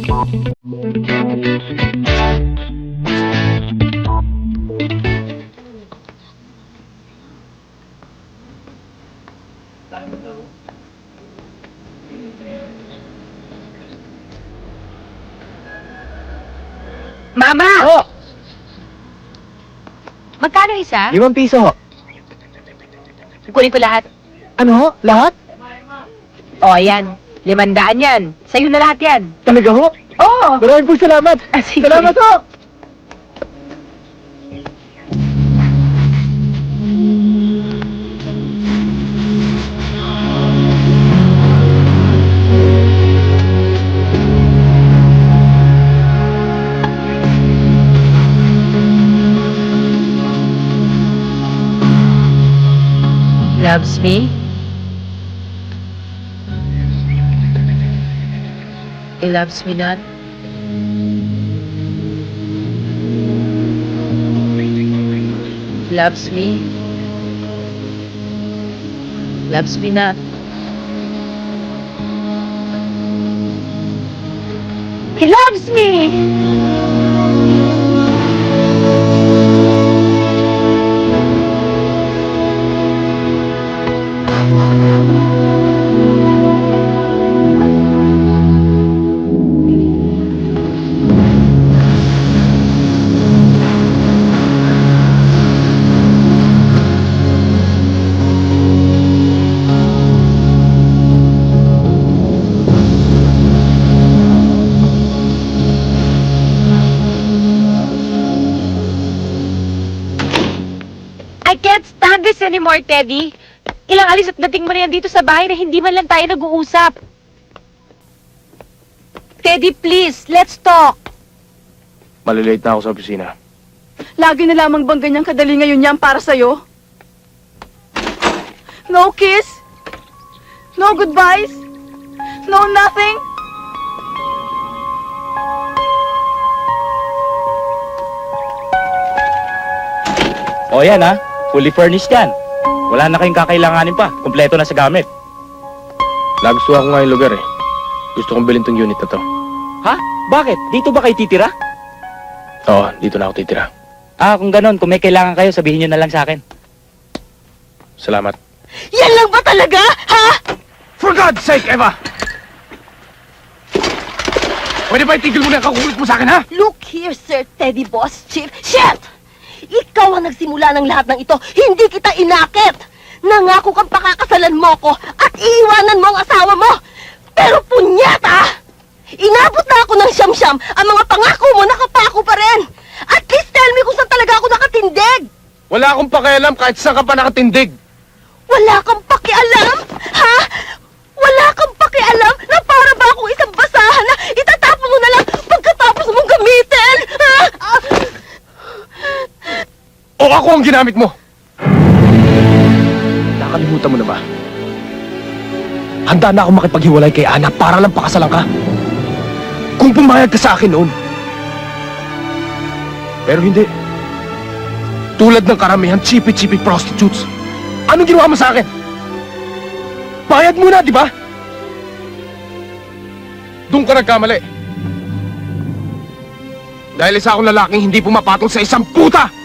Mama! Oh! Magkano isa? 5 piso ho. Kunin ko lahat. Ano ho? Lahat? O, ayan. 500 yan. Sa'yo na lahat yan. Talaga ho? Oo! Maraming po salamat. Sige. Salamat ho! Loves me? He loves me not? Loves me? Loves me not? He loves me! I can't stand this anymore, Teddy. Ilang alis at dating mo na yan dito sa bahay na hindi man lang tayo nag-uusap. Teddy, please, let's talk. Malilate na ako sa opisina. Lagi na lamang bang ganyang kadali ngayon yan para sa'yo? No kiss? No goodbyes? No nothing? O yan ha, fully furnished yan. Wala na kayong kakailanganin pa, kumpleto na sa gamit. Nagustuhan ko nga yung lugar eh. Gusto kong bilhin tong unit na to. Ha? Bakit? Dito ba kayo titira? Oo, dito na ako titira. Ah, kung ganon, kung may kailangan kayo, sabihin nyo na lang sa akin. Salamat. Yan lang ba talaga? Ha? For God's sake, Eva! Pwede ba itigil mo na ang kakulit mo sa akin, ha? Look here, Sir Teddy Boss Chief. Shit! Ikaw ang nagsimula ng lahat ng ito. Hindi kita inakit. Nangako kang pakakasalan mo ko at iiwanan mo ang asawa mo. Pero punyata! Inabot na ako ng siyam-siyam. Ang mga pangako mo nakapako pa rin. At least tell me kung saan talaga ako nakatindig. Wala akong pakialam kahit saan ka pa nakatindig. Wala kang pakialam? Ha? Wala kang pakialam na para ba akong isang basahan na itatapon mo na lang pagkatapos mong gamitin? Ha? O ako ang ginamit mo! Nakalimutan mo na ba? Handa na ako makipaghiwalay kay Ana para lang pakasalan ka. Kung pumayag ka sa akin noon. Pero hindi. Tulad ng karamihan chipi-chipi prostitutes. Anong ginawa mo sa akin? Bayad mo na, di ba? Doon ka nagkamali. Dahil isa akong lalaking hindi pumapatol sa isang puta!